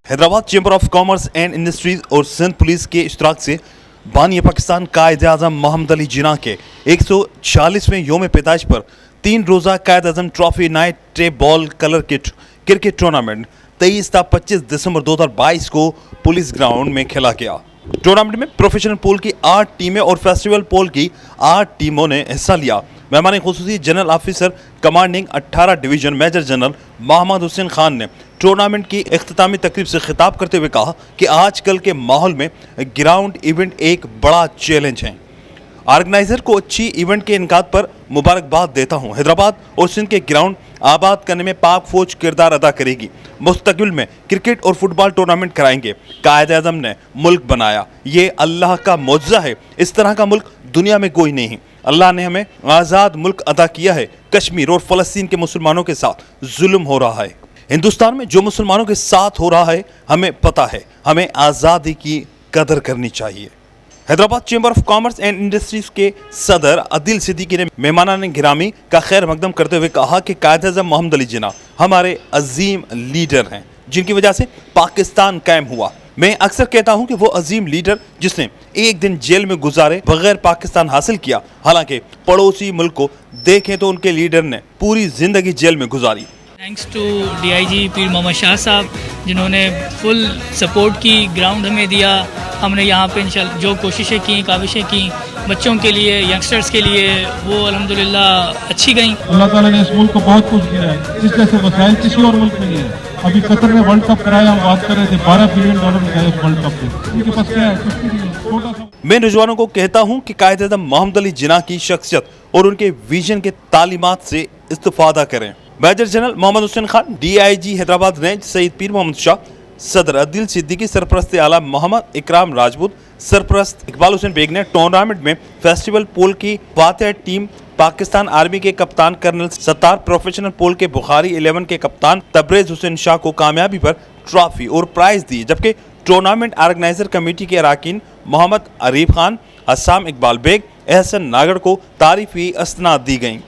Hyderabad chamber of commerce and industries और Sindh police के इश्तराक से बानी पाकिस्तान कायद आज़म मोहम्मद अली जिन्ना के 140वें योम पैदाइश पर 3 रोज़ा कायद आज़म ट्रॉफी नाइट टे ball colour kit cricket tournament 23 था 25 दिसंबर 2022 को पुलिस ग्राउंड में खेला गया। टूर्नामेंट में प्रोफेशनल पूल की 8 टीमें और फेस्टिवल पूल की 8 टीमों ने हिस्सा लिया। मेहमान खुसूसी general officer commanding 18 division major general Mohammad Hussain Khan ने टूर्नामेंट की इख्तितामी तकरीब से खिताब करते हुए कहा कि आजकल के माहौल में ग्राउंड इवेंट एक बड़ा चैलेंज है। ऑर्गेनाइजर को अच्छी इवेंट के इनकाद पर मुबारकबाद देता हूँ। हैदराबाद और सिंध के ग्राउंड आबाद करने में पाक फौज किरदार अदा करेगी। मुस्तकबिल में क्रिकेट और फुटबॉल टूर्नामेंट कराएंगे। कायद आज़म ने मुल्क बनाया, ये अल्लाह का मौजज़ा है। इस तरह का मुल्क दुनिया में कोई नहीं। अल्लाह ने हमें आज़ाद मुल्क अदा किया है। कश्मीर और फ़लस्तीन के मुसलमानों के साथ जुल्म हो रहा है। हिंदुस्तान में जो मुसलमानों के साथ हो रहा है हमें पता है। हमें आज़ादी की कदर करनी चाहिए। Hyderabad chamber of commerce and industries के सदर अदिल सिद्दीकी ने मेहमानान गिरामी का खैर मकदम करते हुए कहा कि कायद आज़म मोहम्मद अली जिन्ना हमारे अजीम लीडर हैं, जिनकी वजह से पाकिस्तान कायम हुआ। मैं अक्सर कहता हूं कि वो अजीम लीडर जिसने एक दिन जेल में गुजारे बगैर पाकिस्तान हासिल किया। हालांकि पड़ोसी मुल्क को देखें तो उनके लीडर ने पूरी जिंदगी जेल में गुजारी। थैंक्स टू डीआईजी पीर मोहम्मद शाह साहब, जिन्होंने फुल सपोर्ट की, ग्राउंड हमें दिया। हमने यहाँ पे इंशाल्लाह जो कोशिशें की, काविशें की बच्चों के लिए, यंगस्टर्स के लिए, वो अल्हम्दुलिल्लाह अच्छी गई। अल्लाह ताला ने इस मुल्क को बहुत कुछ दिया है, इस जैसे वसाइल किसी और मुल्क में नहीं है। अभी कतर में वर्ल्ड कप कराया, हम बात कर रहे थे $12 बिलियन गए उस वर्ल्ड कप में। उनके पास क्या है? कुछ भी नहीं है, छोटा सा। मैं नौजवानों को कहता हूँ कि कायद आज़म मोहम्मद अली जिन्ना की शख्सियत और उनके विजन के तालीमात से इस्तिफादा करें। Major general Mohammad Hussain Khan, DIG Hyderabad range Saeed Pir Mohammad Shah, सदर अदिल सिद्दीकी, सरपरस्त आला मोहम्मद इकराम राजपूत, सरपरस्त इकबाल हुसैन बेग ने टूर्नामेंट में फेस्टिवल पूल की फातेह टीम पाकिस्तान आर्मी के कप्तान कर्नल सत्तार, प्रोफेशनल पूल के बुखारी 11 के कप्तान तबरेज हुसैन शाह को कामयाबी पर ट्रॉफी और प्राइज दी। जबकि टूर्नामेंट ऑर्गेनाइजर कमेटी के अरकान मोहम्मद अरीफ खान, अस्साम इकबाल बेग, एहसन नागर को तारीफी असनाद दी गई।